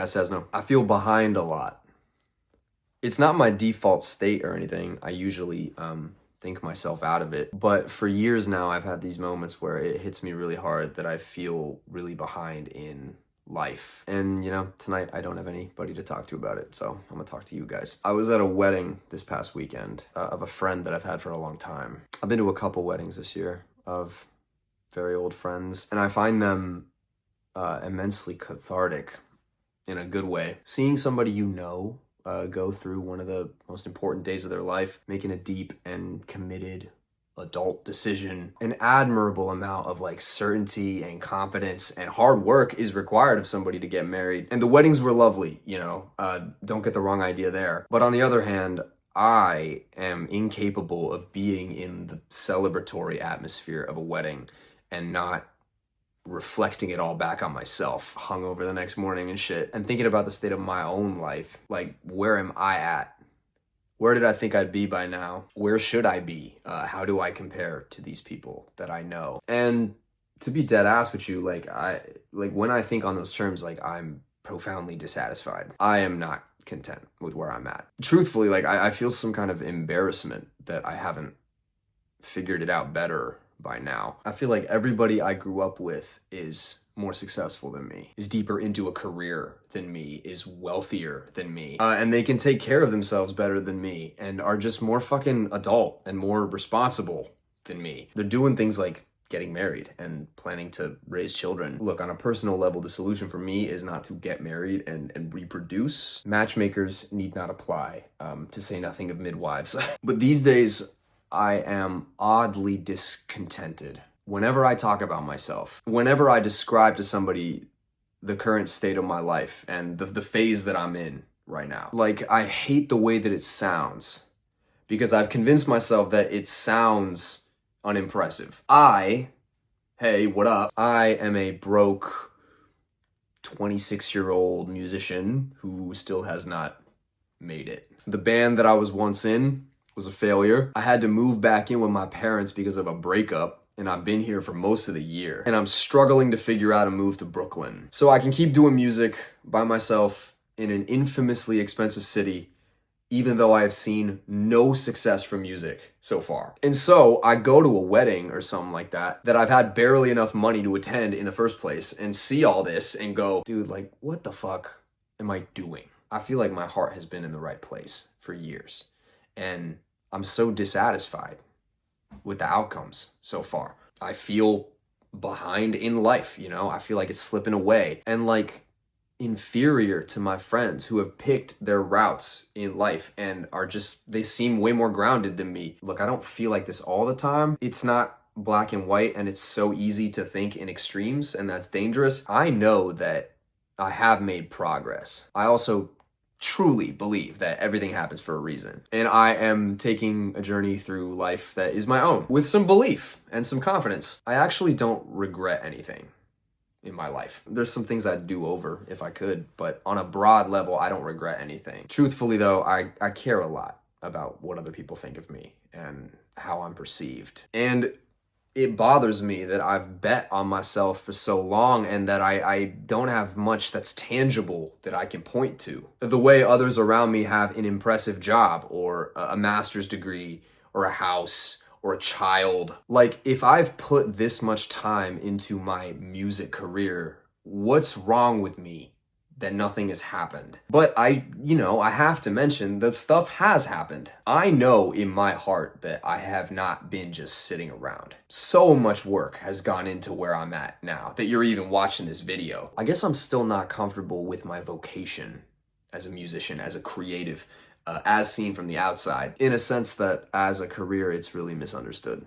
Sezno. I feel behind a lot. It's not my default state or anything. I usually think myself out of it. But for years now, I've had these moments where it hits me really hard that I feel really behind in life. And, you know, tonight I don't have anybody to talk to about it, so I'm gonna talk to you guys. I was at a wedding this past weekend of a friend that I've had for a long time. I've been to a couple weddings this year of very old friends, and I find them immensely cathartic in a good way. Seeing somebody you know go through one of the most important days of their life, making a deep and committed adult decision, an admirable amount of like certainty and confidence and hard work is required of somebody to get married. And the weddings were lovely, you know, don't get the wrong idea there. But on the other hand, I am incapable of being in the celebratory atmosphere of a wedding and not reflecting it all back on myself, hungover the next morning and shit, and thinking about the state of my own life. Like, where am I at? Where did I think I'd be by now? Where should I be? How do I compare to these people that I know? And to be dead ass with you, when I think on those terms, like, I'm profoundly dissatisfied. I am not content with where I'm at. Truthfully, like, I feel some kind of embarrassment that I haven't figured it out better by now. I feel like everybody I grew up with is more successful than me, is deeper into a career than me, is wealthier than me, and they can take care of themselves better than me, and are just more fucking adult and more responsible than me. They're doing things like getting married and planning to raise children. Look, on a personal level, the solution for me is not to get married and reproduce. Matchmakers need not apply, to say nothing of midwives. But these days, I am oddly discontented. Whenever I talk about myself, whenever I describe to somebody the current state of my life and the phase that I'm in right now, like, I hate the way that it sounds because I've convinced myself that it sounds unimpressive. Hey, what up? I am a broke 26-year-old musician who still has not made it. The band that I was once in was a failure. I had to move back in with my parents because of a breakup, and I've been here for most of the year. And I'm struggling to figure out a move to Brooklyn so I can keep doing music by myself in an infamously expensive city, even though I have seen no success from music so far. And so I go to a wedding or something like that I've had barely enough money to attend in the first place and see all this and go, dude, like, what the fuck am I doing? I feel like my heart has been in the right place for years. And I'm so dissatisfied with the outcomes so far. I feel behind in life, you know? I feel like it's slipping away and like inferior to my friends who have picked their routes in life and are just, they seem way more grounded than me. Look, I don't feel like this all the time. It's not black and white, and it's so easy to think in extremes, and that's dangerous. I know that I have made progress. I also truly believe that everything happens for a reason. And I am taking a journey through life that is my own with some belief and some confidence. I actually don't regret anything in my life. There's some things I'd do over if I could, but on a broad level, I don't regret anything. Truthfully though, I care a lot about what other people think of me and how I'm perceived. And it bothers me that I've bet on myself for so long and that I don't have much that's tangible that I can point to. The way others around me have an impressive job or a master's degree or a house or a child. Like, if I've put this much time into my music career, what's wrong with me that nothing has happened? But I have to mention that stuff has happened. I know in my heart that I have not been just sitting around. So much work has gone into where I'm at now that you're even watching this video. I guess I'm still not comfortable with my vocation as a musician, as a creative, as seen from the outside, in a sense that as a career, it's really misunderstood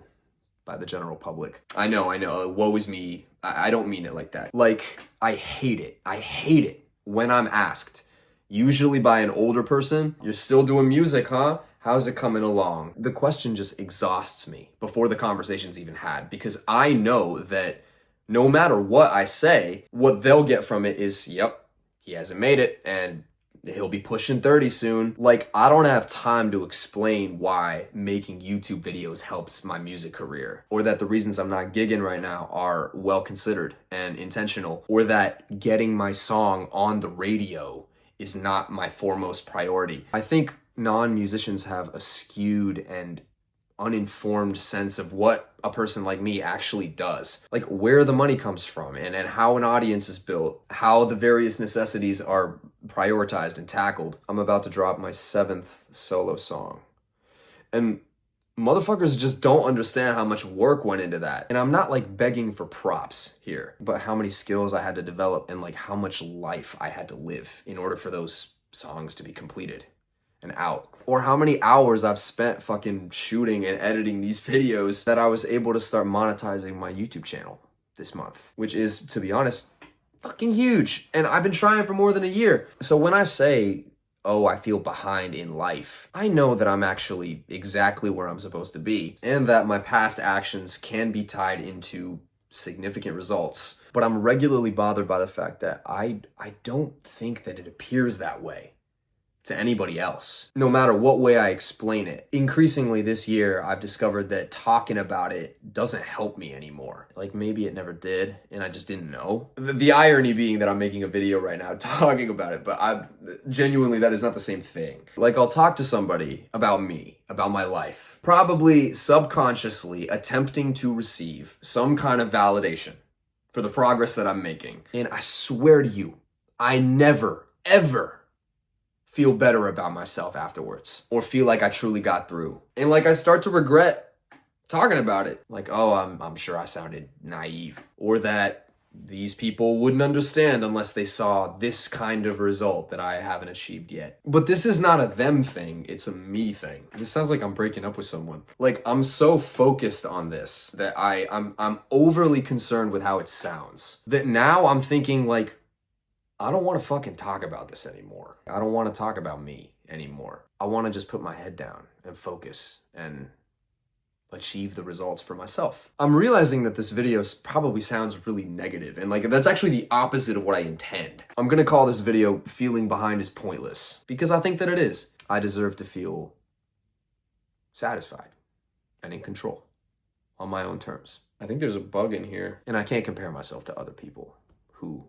by the general public. I know, woe is me. I don't mean it like that. Like, I hate it when I'm asked, usually by an older person, you're still doing music, huh? How's it coming along? The question just exhausts me before the conversation's even had, because I know that no matter what I say, what they'll get from it is, yep, he hasn't made it, and He'll be pushing 30 soon. Like, I don't have time to explain why making YouTube videos helps my music career, or that the reasons I'm not gigging right now are well considered and intentional, or that getting my song on the radio is not my foremost priority. I think non-musicians have a skewed and uninformed sense of what a person like me actually does. Like, where the money comes from and how an audience is built, how the various necessities are prioritized and tackled. I'm about to drop my 7th solo song. And motherfuckers just don't understand how much work went into that. And I'm not like begging for props here, but how many skills I had to develop and like how much life I had to live in order for those songs to be completed and out. Or how many hours I've spent fucking shooting and editing these videos that I was able to start monetizing my YouTube channel this month, which is, to be honest, fucking huge. And I've been trying for more than a year. So when I say, oh, I feel behind in life, I know that I'm actually exactly where I'm supposed to be, and that my past actions can be tied into significant results. But I'm regularly bothered by the fact that I don't think that it appears that way to anybody else, no matter what way I explain it. Increasingly this year, I've discovered that talking about it doesn't help me anymore. Like, maybe it never did, and I just didn't know. The irony being that I'm making a video right now talking about it, but genuinely, that is not the same thing. Like, I'll talk to somebody about me, about my life, probably subconsciously attempting to receive some kind of validation for the progress that I'm making. And I swear to you, I never, ever feel better about myself afterwards, or feel like I truly got through. And like, I start to regret talking about it. Like, oh, I'm sure I sounded naive, or that these people wouldn't understand unless they saw this kind of result that I haven't achieved yet. But this is not a them thing, it's a me thing. This sounds like I'm breaking up with someone. Like, I'm so focused on this that I'm overly concerned with how it sounds, that now I'm thinking like, I don't want to fucking talk about this anymore. I don't want to talk about me anymore. I want to just put my head down and focus and achieve the results for myself. I'm realizing that this video probably sounds really negative, and like, that's actually the opposite of what I intend. I'm gonna call this video "Feeling Behind is Pointless," because I think that it is. I deserve to feel satisfied and in control on my own terms. I think there's a bug in here, and I can't compare myself to other people who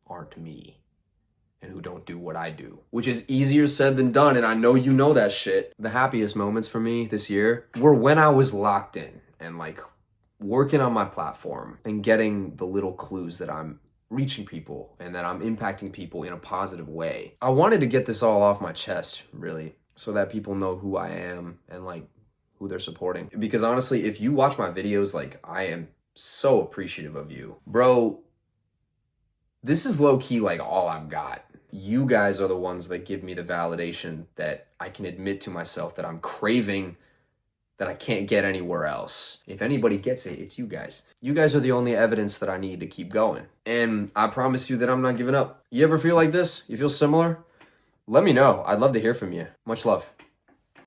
aren't me and who don't do what I do, which is easier said than done, and I know you know that shit. The happiest moments for me this year were when I was locked in and like working on my platform and getting the little clues that I'm reaching people and that I'm impacting people in a positive way. I wanted to get this all off my chest, really, so that people know who I am and like who they're supporting. Because honestly, if you watch my videos, like, I am so appreciative of you. Bro, this is low-key like all I've got. You guys are the ones that give me the validation that I can admit to myself that I'm craving, that I can't get anywhere else. If anybody gets it, it's you guys. You guys are the only evidence that I need to keep going. And I promise you that I'm not giving up. You ever feel like this? You feel similar? Let me know. I'd love to hear from you. Much love.